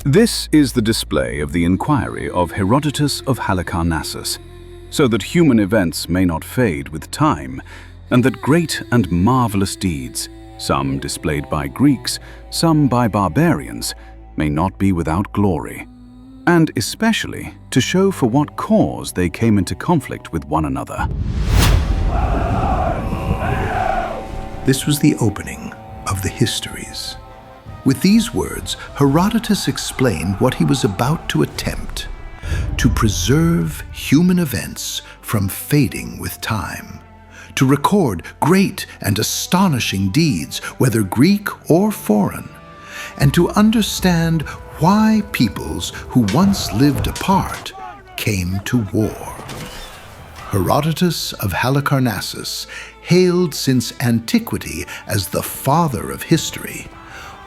This is the display of the inquiry of Herodotus of Halicarnassus, so that human events may not fade with time, and that great and marvelous deeds, some displayed by Greeks, some by barbarians, may not be without glory, and especially to show for what cause they came into conflict with one another. This was the opening of the Histories. With these words, Herodotus explained what he was about to attempt: to preserve human events from fading with time, to record great and astonishing deeds, whether Greek or foreign, and to understand why peoples who once lived apart came to war. Herodotus of Halicarnassus, hailed since antiquity as the father of history,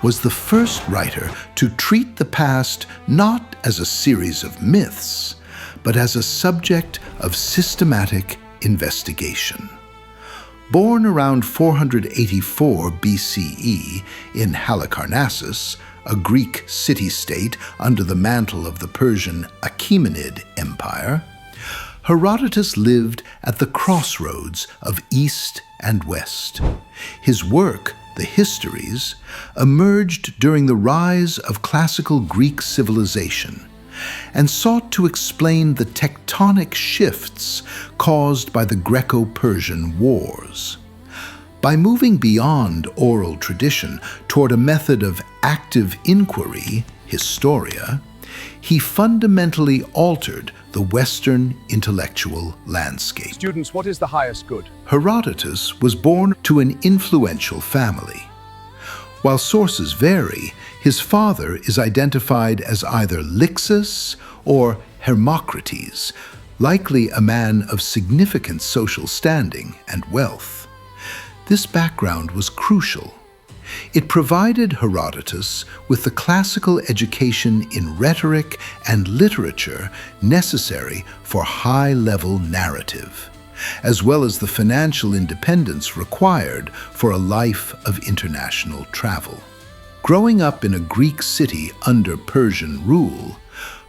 was the first writer to treat the past not as a series of myths, but as a subject of systematic investigation. Born around 484 BCE in Halicarnassus, a Greek city-state under the mantle of the Persian Achaemenid Empire, Herodotus lived at the crossroads of East and West. His work, the Histories, emerged during the rise of classical Greek civilization and sought to explain the tectonic shifts caused by the greco-persian wars. By moving beyond oral tradition toward a method of active inquiry, historia, he fundamentally altered the Western intellectual landscape. Students, what is the highest good? Herodotus was born to an influential family. While sources vary, his father is identified as either Lixus or Hermocrates, likely a man of significant social standing and wealth. This background was crucial. It provided Herodotus with the classical education in rhetoric and literature necessary for high-level narrative, as well as the financial independence required for a life of international travel. Growing up in a Greek city under Persian rule,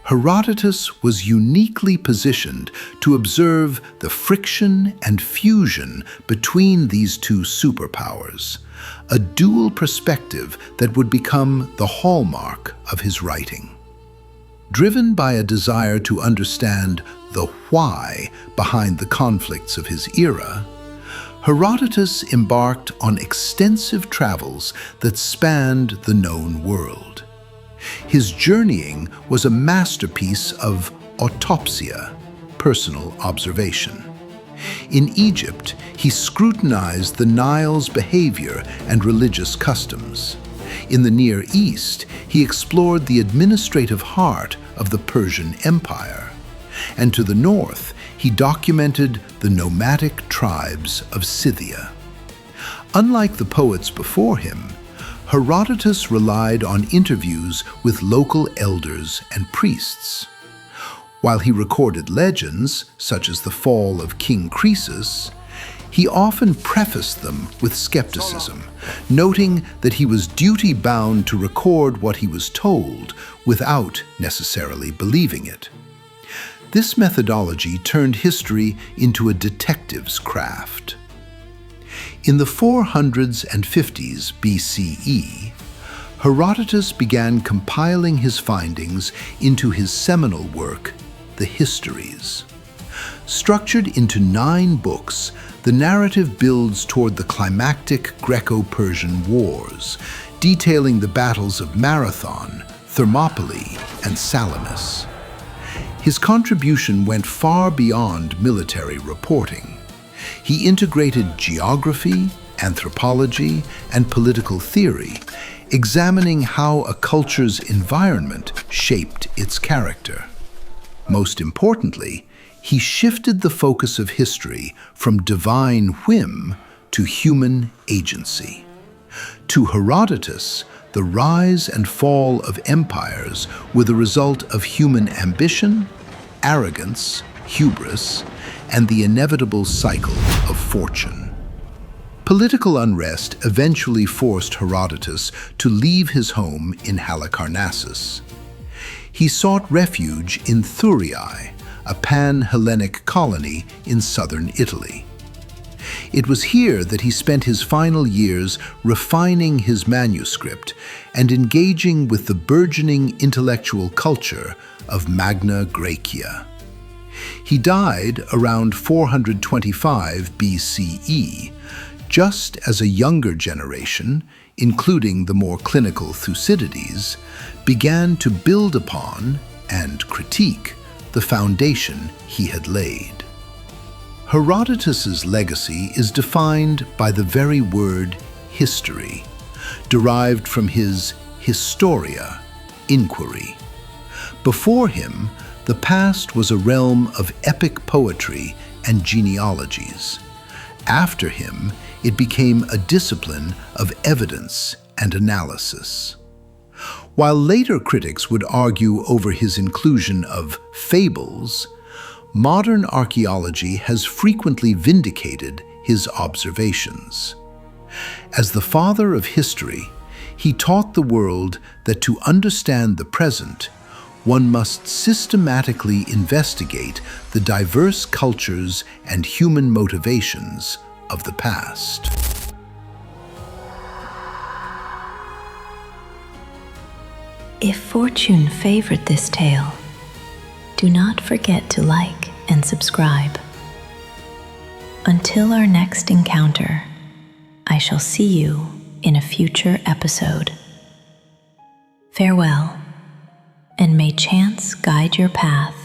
Herodotus was uniquely positioned to observe the friction and fusion between these two superpowers, a dual perspective that would become the hallmark of his writing. Driven by a desire to understand the why behind the conflicts of his era, Herodotus embarked on extensive travels that spanned the known world. His journeying was a masterpiece of autopsia, personal observation. In Egypt, he scrutinized the Nile's behavior and religious customs. In the Near East, he explored the administrative heart of the Persian Empire. And to the north, he documented the nomadic tribes of Scythia. Unlike the poets before him, Herodotus relied on interviews with local elders and priests. While he recorded legends, such as the fall of King Croesus, he often prefaced them with skepticism, noting that he was duty-bound to record what he was told without necessarily believing it. This methodology turned history into a detective's craft. In the 400s and 50s BCE, Herodotus began compiling his findings into his seminal work, the Histories. Structured into 9 books, the narrative builds toward the climactic Greco-Persian wars, detailing the battles of Marathon, Thermopylae, and Salamis. His contribution went far beyond military reporting. He integrated geography, anthropology, and political theory, examining how a culture's environment shaped its character. Most importantly, he shifted the focus of history from divine whim to human agency. To Herodotus, the rise and fall of empires were the result of human ambition, arrogance, hubris, and the inevitable cycle of fortune. Political unrest eventually forced Herodotus to leave his home in Halicarnassus. He sought refuge in Thurii, a pan-Hellenic colony in southern Italy. It was here that he spent his final years refining his manuscript and engaging with the burgeoning intellectual culture of Magna Graecia. He died around 425 BCE, just as a younger generation, including the more clinical Thucydides, began to build upon and critique the foundation he had laid. Herodotus's legacy is defined by the very word history, derived from his historia, inquiry. Before him, the past was a realm of epic poetry and genealogies. After him, it became a discipline of evidence and analysis. While later critics would argue over his inclusion of fables, modern archaeology has frequently vindicated his observations. As the father of history, he taught the world that to understand the present, one must systematically investigate the diverse cultures and human motivations of the past. If fortune favored this tale, do not forget to like and subscribe. Until our next encounter, I shall see you in a future episode. Farewell, and may chance guide your path